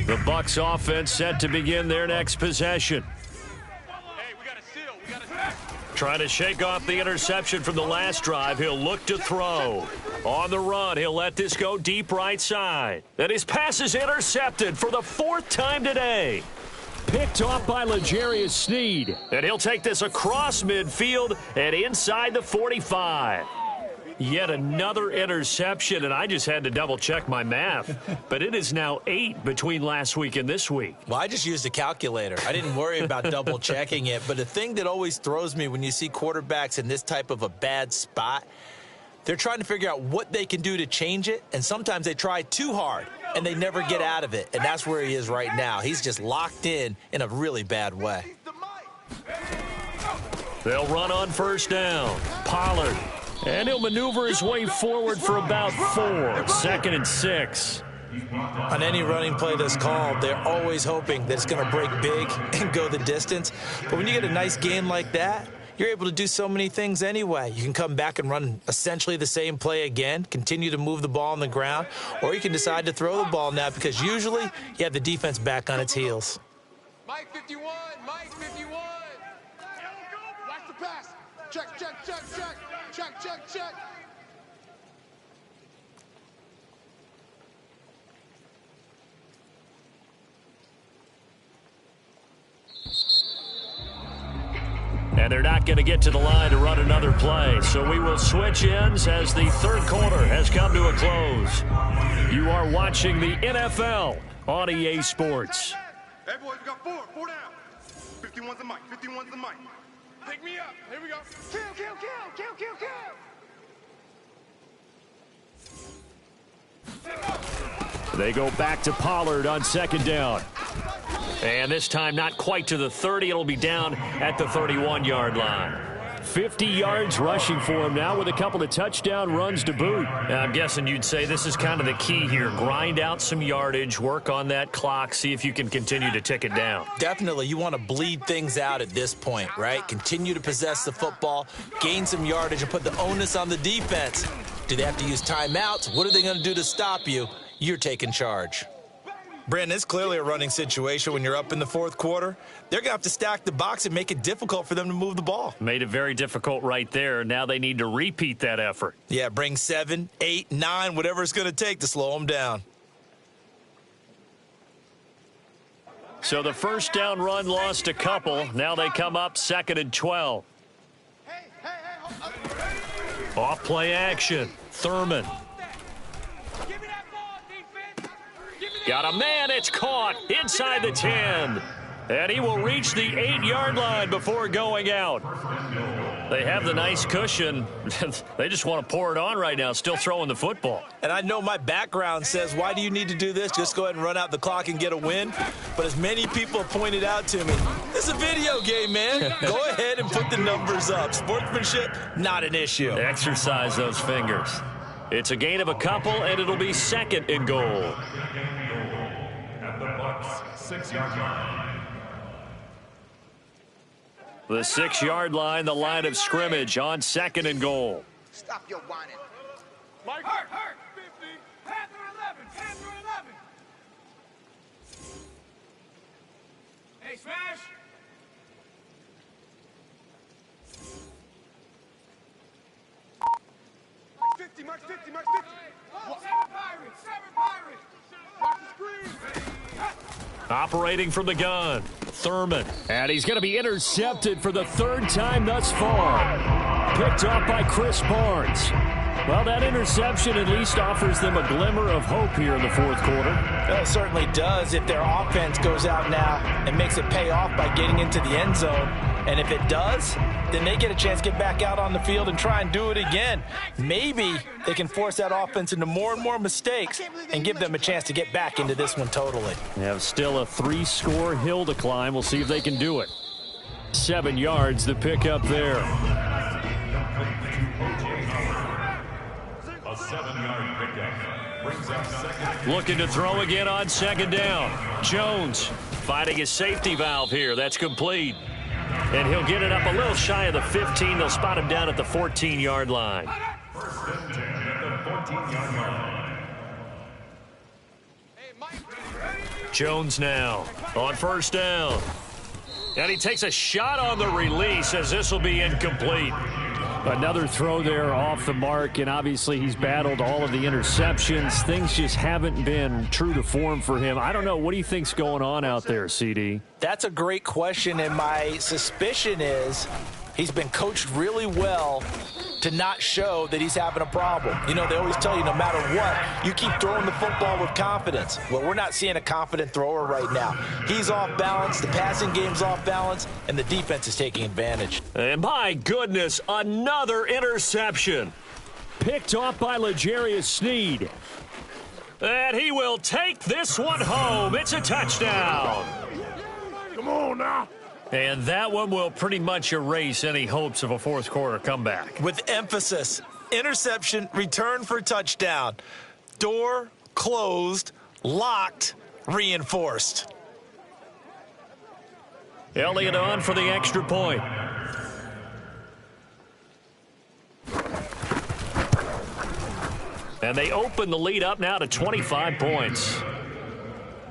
The Bucs offense set to begin their next possession. Hey, we got a seal. We got a seal. Trying to shake off the interception from the last drive. He'll look to throw. On the run, he'll let this go deep right side. And his pass is intercepted for the 4th time today. Picked off by L'Jarius Sneed. And he'll take this across midfield and inside the 45. Yet another interception, and I just had to double-check my math. But it is now 8 between last week and this week. Well, I just used a calculator. I didn't worry about double-checking it. But the thing that always throws me when you see quarterbacks in this type of a bad spot, they're trying to figure out what they can do to change it, and sometimes they try too hard, and they never get out of it. And that's where he is right now. He's just locked in a really bad way. They'll run on first down. Pollard. And he'll maneuver his way forward for about 4. 2nd and 6. On any running play that's called, they're always hoping that it's going to break big and go the distance. But when you get a nice game like that, you're able to do so many things anyway. You can come back and run essentially the same play again, continue to move the ball on the ground, or you can decide to throw the ball now because usually you have the defense back on its heels. Mike 51, Mike 51. Watch the pass. Check, check, check, check. Check, check, check. And they're not going to get to the line to run another play. So we will switch ends as the 3rd quarter has come to a close. You are watching the NFL on EA Sports. Hey, boys, we got 4. 4 down. 51's the mic. 51's the mic. Pick me up. Here we go. Kill, kill, kill, kill, kill, kill. They go back to Pollard on 2nd down. And this time not quite to the 30. It'll be down at the 31-yard line. 50 yards rushing for him now with a couple of touchdown runs to boot. I'm guessing you'd say this is kind of the key here. Grind out some yardage, work on that clock, see if you can continue to tick it down. Definitely, you want to bleed things out at this point, right? Continue to possess the football, gain some yardage, and put the onus on the defense. Do they have to use timeouts? What are they going to do to stop you? You're taking charge. Brandon, it's clearly a running situation when you're up in the fourth quarter. They're going to have to stack the box and make it difficult for them to move the ball. Made it very difficult right there. Now they need to repeat that effort. Yeah, bring 7, 8, 9, whatever it's going to take to slow them down. So the first down run lost a couple. Now they come up 2nd and 12. Off play action. Thurman. Got a man, it's caught inside the 10. And he will reach the 8-yard line before going out. They have the nice cushion. They just want to pour it on right now, still throwing the football. And I know my background says, why do you need to do this? Just go ahead and run out the clock and get a win. But as many people have pointed out to me, it's a video game, man. Go ahead and put the numbers up. Sportsmanship, not an issue. Exercise those fingers. It's a gain of a couple, and it'll be 2nd and goal. At the Bucs 6-yard line. The 6-yard line, the line of scrimmage on 2nd and goal. Stop your whining. Mike. Hurt. 50. Panther 11. Panther 11. Hey, smash. Mark 50, Mark 50, Mark 50. Oh, 7 Pirates. 7 Pirates. Watch the screen. Operating from the gun, Thurman. And he's going to be intercepted for the 3rd time thus far. Picked up by Chris Barnes. Well, that interception at least offers them a glimmer of hope here in the fourth quarter. Well, it certainly does if their offense goes out now and makes it pay off by getting into the end zone. And if it does, then they get a chance to get back out on the field and try and do it again. Maybe they can force that offense into more and more mistakes and give them a chance to get back into this one totally. They have still a 3-score hill to climb. We'll see if they can do it. 7 yards, the pickup there. A 7-yard pickup brings up 2nd. Looking to throw again on 2nd down. Jones finding his safety valve here. That's complete. And he'll get it up a little shy of the 15. They'll spot him down at the 14-yard line. 1st and 10 at the 14-yard line. Hey, Mike. Jones now on 1st down. And he takes a shot on the release as this will be incomplete. Another throw there off the mark, and obviously he's battled all of the interceptions. Things just haven't been true to form for him. I don't know. What do you think's going on out there, CD? That's a great question, and my suspicion is he's been coached really well to not show that he's having a problem. You know, they always tell you no matter what, you keep throwing the football with confidence. Well, we're not seeing a confident thrower right now. He's off balance, the passing game's off balance, and the defense is taking advantage. And my goodness, another interception. Picked off by L'Jarius Sneed. And he will take this one home. It's a touchdown. Come on now. And that one will pretty much erase any hopes of a fourth quarter comeback. With emphasis, interception, return for touchdown. Door closed, locked, reinforced. Elliott on for the extra point. And they open the lead up now to 25 points.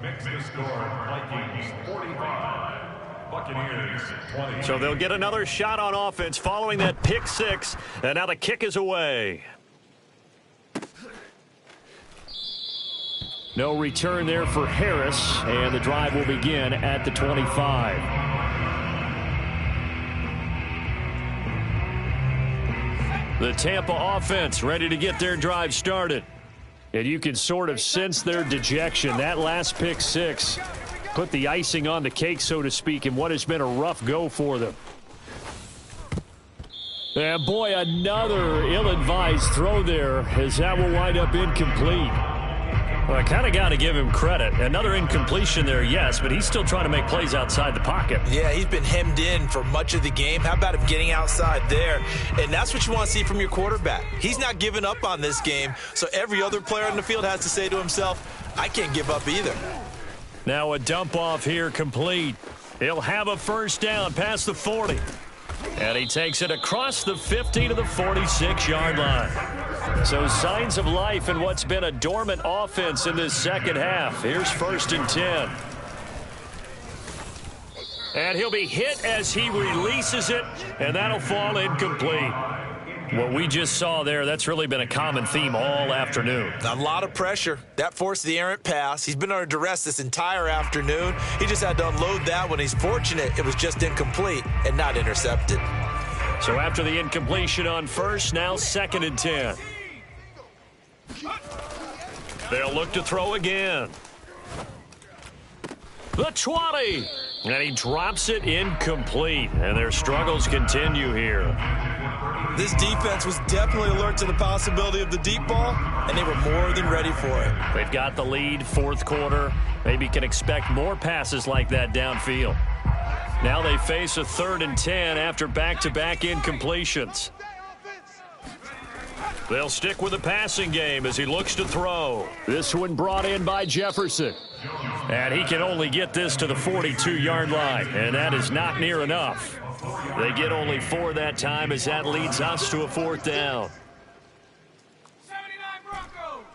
Makes the score Vikings 45. Buccaneers 20. So they'll get another shot on offense following that pick six. And now the kick is away. No return there for Harris. And the drive will begin at the 25. The Tampa offense ready to get their drive started. And you can sort of sense their dejection. That last pick six put the icing on the cake, so to speak, in what has been a rough go for them. And boy, another ill-advised throw there, as that will wind up incomplete. Well, I kind of got to give him credit. Another incompletion there, yes, but he's still trying to make plays outside the pocket. Yeah, he's been hemmed in for much of the game. How about him getting outside there? And that's what you want to see from your quarterback. He's not giving up on this game, so every other player on the field has to say to himself, I can't give up either. Now a dump off here complete. He'll have a first down past the 40. And he takes it across the 50 to the 46-yard line. So signs of life in what's been a dormant offense in this second half. Here's 1st and 10. And he'll be hit as he releases it, and that'll fall incomplete. What we just saw there, that's really been a common theme all afternoon. A lot of pressure. That forced the errant pass. He's been under duress this entire afternoon. He just had to unload that one. He's fortunate it was just incomplete and not intercepted. So after the incompletion on first, now 2nd and 10. They'll look to throw again. The 20. And he drops it incomplete. And their struggles continue here. This defense was definitely alert to the possibility of the deep ball, and they were more than ready for it. They've got the lead, 4th quarter. Maybe can expect more passes like that downfield. Now they face a 3rd and 10 after back-to-back incompletions. They'll stick with the passing game as he looks to throw. This one brought in by Jefferson. And he can only get this to the 42-yard line, and that is not near enough. They get only 4 that time as that leads us to a 4th down. 79 Broncos.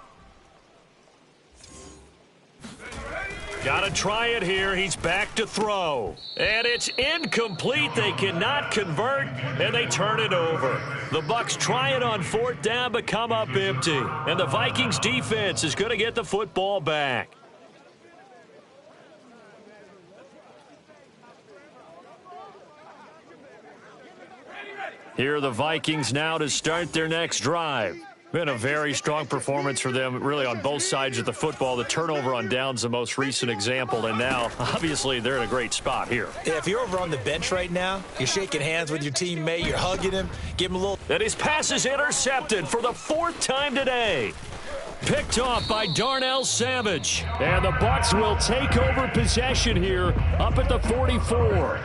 Got to try it here. He's back to throw. And it's incomplete. They cannot convert, and they turn it over. The Bucs try it on 4th down, but come up empty. And the Vikings defense is going to get the football back. Here are the Vikings now to start their next drive. Been a very strong performance for them, really, on both sides of the football. The turnover on downs, the most recent example, and now, obviously, they're in a great spot here. Yeah, if you're over on the bench right now, you're shaking hands with your teammate, you're hugging him, give him a little... And his pass is intercepted for the 4th time today. Picked off by Darnell Savage. And the Bucs will take over possession here up at the 44.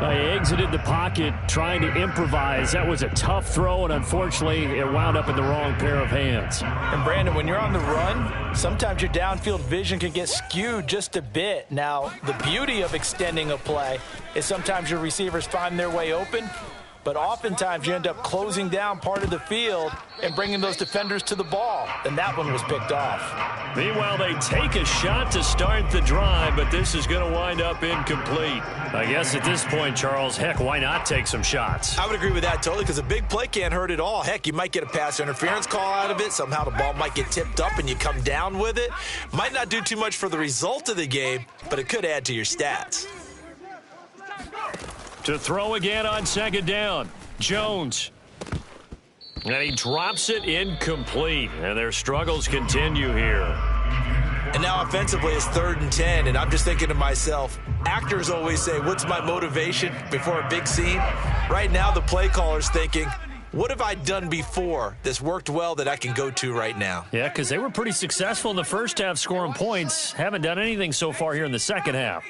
They exited the pocket trying to improvise. That was a tough throw, and unfortunately, it wound up in the wrong pair of hands. And, Brandon, when you're on the run, sometimes your downfield vision can get skewed just a bit. Now, the beauty of extending a play is sometimes your receivers find their way open, but oftentimes you end up closing down part of the field and bringing those defenders to the ball, and that one was picked off. Meanwhile, they take a shot to start the drive, but this is going to wind up incomplete. I guess at this point, Charles, heck, why not take some shots? I would agree with that totally, because a big play can't hurt at all. Heck, you might get a pass interference call out of it. Somehow the ball might get tipped up and you come down with it. Might not do too much for the result of the game, but it could add to your stats. To throw again on 2nd down, Jones. And he drops it incomplete, and their struggles continue here. And now offensively it's 3rd and 10, and I'm just thinking to myself, actors always say, what's my motivation before a big scene? Right now the play caller's thinking, what have I done before that's worked well that I can go to right now? Yeah, because they were pretty successful in the first half scoring points. Haven't done anything so far here in the second half.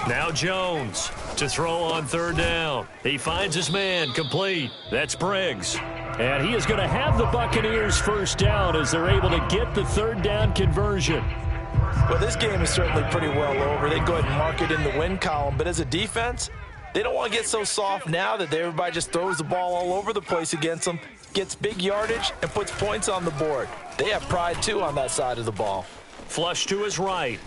Now Jones to throw on 3rd down. He finds his man complete. That's Briggs. And he is going to have the Buccaneers 1st down as they're able to get the 3rd down conversion. Well, this game is certainly pretty well over. They go ahead and mark it in the win column. But as a defense, they don't want to get so soft now that everybody just throws the ball all over the place against them, gets big yardage, and puts points on the board. They have pride, too, on that side of the ball. Flush to his right.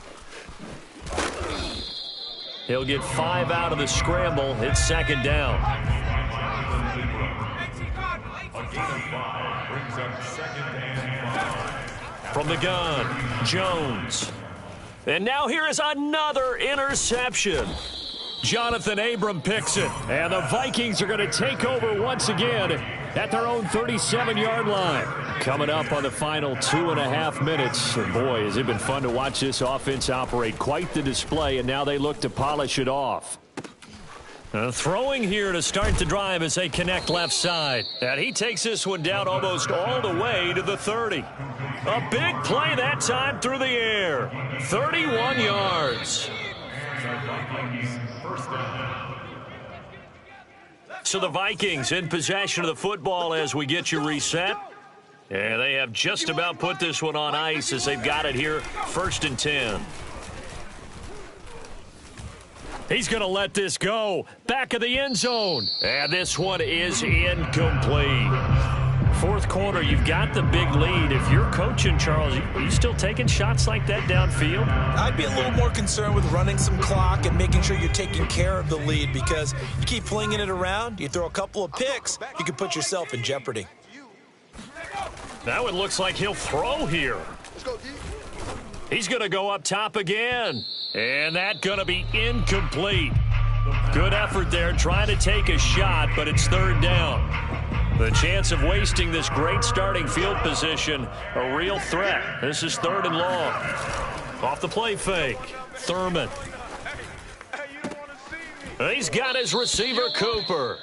He'll get 5 out of the scramble. It's 2nd down. A gain of 5 brings up 2nd and 5. From the gun, Jones. And now here is another interception. Jonathan Abram picks it. And the Vikings are going to take over once again at their own 37-yard line. Coming up on the final 2.5 minutes. And boy, has it been fun to watch this offense operate. Quite the display, and now they look to polish it off. Throwing here to start the drive as they connect left side. And he takes this one down almost all the way to the 30. A big play that time through the air. 31 yards. So the Vikings in possession of the football as we get you reset. And they have just about put this one on ice as they've got it here, 1st and 10. He's going to let this go. Back of the end zone. And this one is incomplete. Fourth quarter, you've got the big lead. If you're coaching, Charles, are you still taking shots like that downfield? I'd be a little more concerned with running some clock and making sure you're taking care of the lead, because you keep flinging it around, you throw a couple of picks, you can put yourself in jeopardy. That one looks like he'll throw here. Let's go, D. He's going to go up top again. And that's going to be incomplete. Good effort there trying to take a shot, but it's third down. The chance of wasting this great starting field position, a real threat. This is third and long. Off the play fake. Thurman. He's got his receiver, Cooper.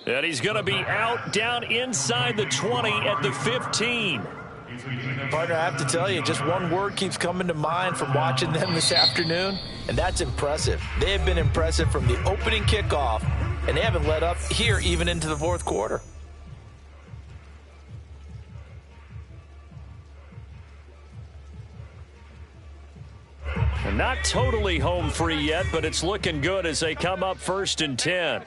And he's going to be out down inside the 20 at the 15. Partner, I have to tell you, just one word keeps coming to mind from watching them this afternoon, and that's impressive. They have been impressive from the opening kickoff, and they haven't let up here even into the fourth quarter. And not totally home free yet, but it's looking good as they come up 1st and 10.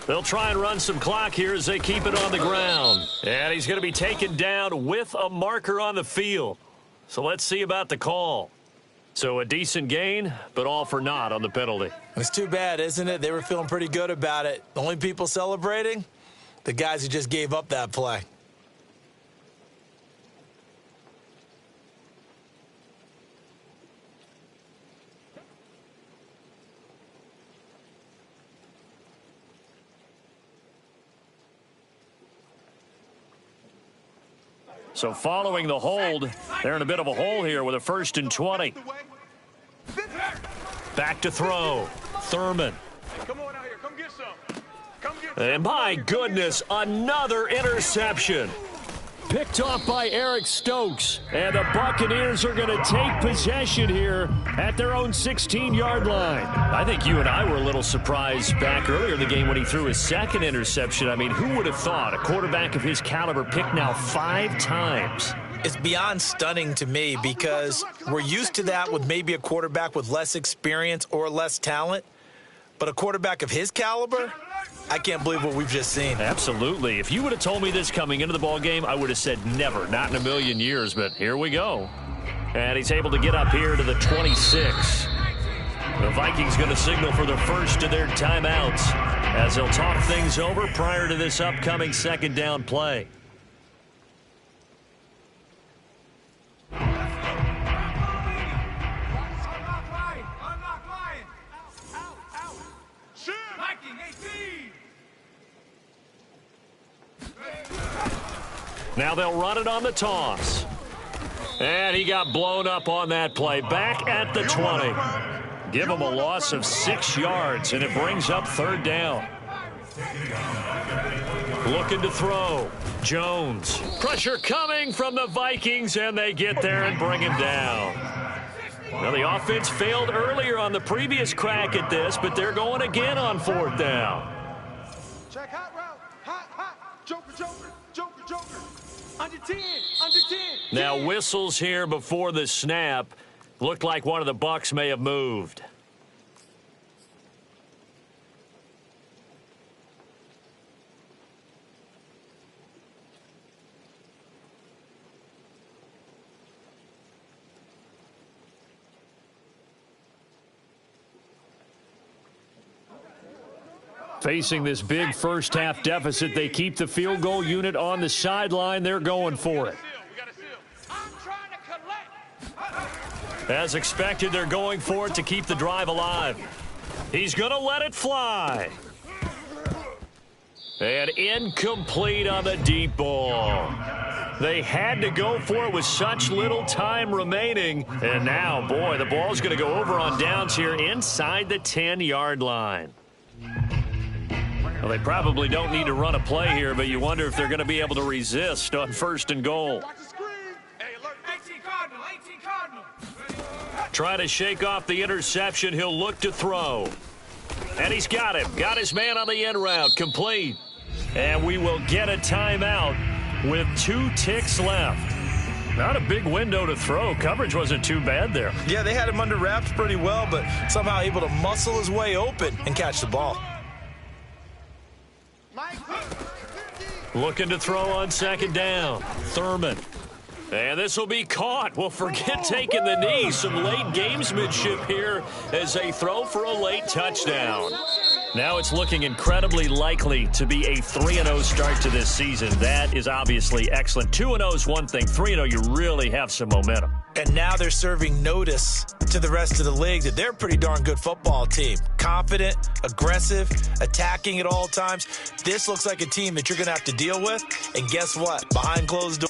They'll try and run some clock here as they keep it on the ground. And he's going to be taken down with a marker on the field. So let's see about the call. So a decent gain, but all for naught on the penalty. It's too bad, isn't it? They were feeling pretty good about it. The only people celebrating? The guys who just gave up that play. So following the hold, they're in a bit of a hole here with a 1st and 20. Back to throw. Thurman. Come on out here. Come get some. Come get some. And my goodness, another interception. Picked off by Eric Stokes. And the Buccaneers are going to take possession here at their own 16-yard line. I think you and I were a little surprised back earlier in the game when he threw his second interception. I mean, who would have thought a quarterback of his caliber picked now 5 times? It's beyond stunning to me, because we're used to that with maybe a quarterback with less experience or less talent. But a quarterback of his caliber, I can't believe what we've just seen. Absolutely. If you would have told me this coming into the ball game, I would have said never, not in a million years. But here we go. And he's able to get up here to the 26. The Vikings going to signal for the first of their timeouts as they'll talk things over prior to this upcoming second down play. Now they'll run it on the toss. And he got blown up on that play. Back at the 20. Give him a loss of 6 yards, and it brings up third down. Looking to throw. Jones. Pressure coming from the Vikings, and they get there and bring him down. Now the offense failed earlier on the previous crack at this, but they're going again on 4th down. Check hot route. Hot. Joker, Joker, Joker, Joker. Under 10, under 10. Now whistles here before the snap. Looked like one of the Bucs may have moved. Facing this big first-half deficit, they keep the field goal unit on the sideline. They're going for it. As expected, they're going for it to keep the drive alive. He's going to let it fly. And incomplete on the deep ball. They had to go for it with such little time remaining. And now, boy, the ball's going to go over on downs here inside the 10-yard line. Well, they probably don't need to run a play here, but you wonder if they're going to be able to resist on 1st and goal. Try to shake off the interception. He'll look to throw. And he's got him. Got his man on the end route. Complete. And we will get a timeout with 2 ticks left. Not a big window to throw. Coverage wasn't too bad there. Yeah, they had him under wraps pretty well, but somehow able to muscle his way open and catch the ball. Looking to throw on second down. Thurman. And this will be caught. Well, forget taking the knee. Some late gamesmanship here as they throw for a late touchdown. Now it's looking incredibly likely to be a 3-0 start to this season. That is obviously excellent. 2-0 is one thing. 3-0, you really have some momentum. And now they're serving notice to the rest of the league that they're a pretty darn good football team. Confident, aggressive, attacking at all times. This looks like a team that you're going to have to deal with. And guess what? Behind closed doors,